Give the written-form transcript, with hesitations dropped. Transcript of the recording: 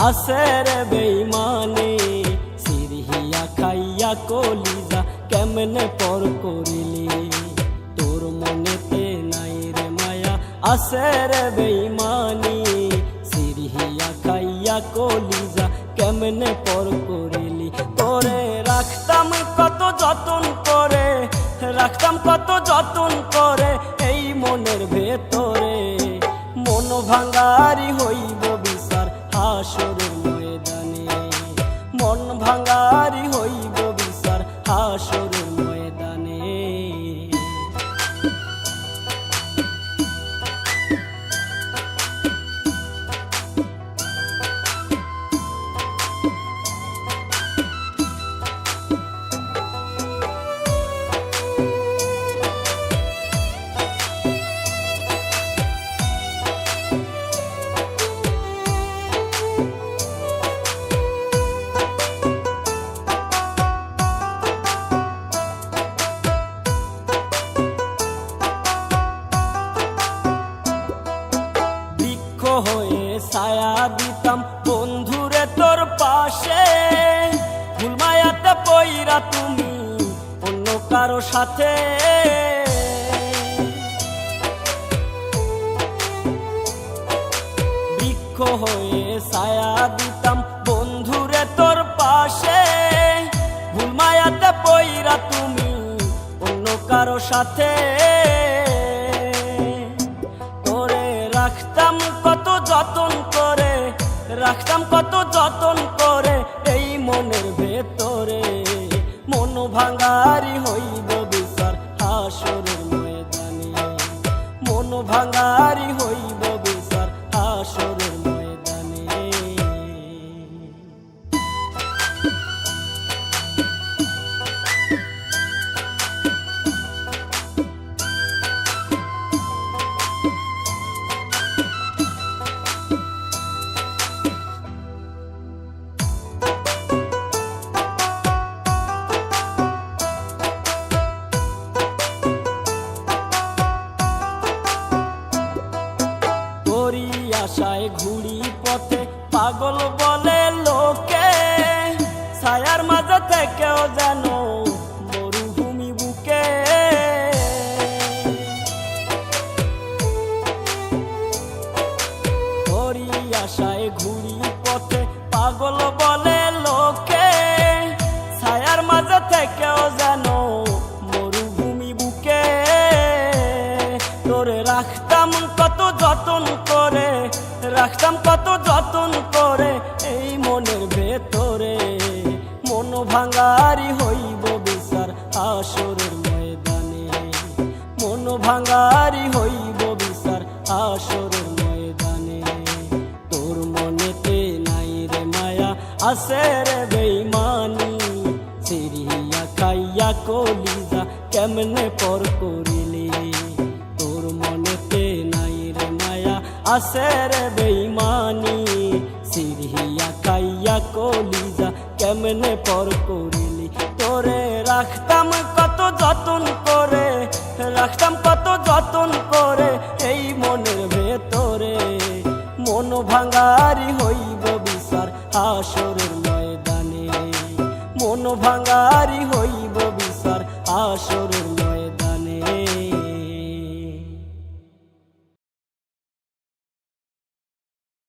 আছে রে বেঈমানি সিরহিয়া খাইয়া কলিজা কেমনে পর করিলি তোর মনেতে নাই রে মায়া আছে রে বেঈমানি সিরহিয়া খাইয়া কলিজা কেমনে পর করিলি তোরে রাখতাম কত যতন করে রাখতাম কত যতন করে এই মনের ভেতরে মন ভাঙারি হইব বিচার হাসরের ময়দানে মন ভাঙারি হইব বিচার হাসরের ময়দানে হয়ে ছায়া দিতাম বন্ধুরে তোর পাশে ভুল মায়াতে পইরা তুমি অন্য কারো সাথে বৃক্ষ হয়ে ছায়া দিতাম বন্ধুরে তোর পাশে ভুল মায়াতে পইরা তুমি অন্য কারো সাথে রাখতাম কত যতন করে রাখতাম কত যতন করে এই মনের ভেতরে মন ভাঙারি হইব বিচার হাসরের ময়দানে মন ভাঙারি হইব বিচার হাসরের ময়দানে আশায় ঘুরি পথে পাগল বলে লোকে ছায়ার মাঝে থেকেও যেন মরুভূমি বুকে তোরি আশায় ঘুরি পথে পাগল বলে লোকে ছায়ার মাঝে থেকেও যেন মরুভূমি বুকে তোরে রাখতাম কত যতন করে রাখতাম কত যতন করে এই মনের ভেতরে মন ভাঙারি হইব বিচার হাসরের ময়দানে মন ভাঙারি হইব বিচার হাসরের ময়দানে তোর মনেতে নাই রে মায়া আছে রে বেঈমানি সিরহিয়া খাইয়া কলিজা কেমনে পর করিলি তোর মনেতে নাই রে মায়া আছে রে বেঈমানি সিরহিয়া খাইয়া কলিজা কেমনে পর করিলি তোরে রাখতাম কত যতন করে রাখতাম কত যতন করে এই মনের ভেতরে মন ভাঙারি হইব বিচার হাসরের ময়দানে মন ভাঙারি হইব বিচার হাসর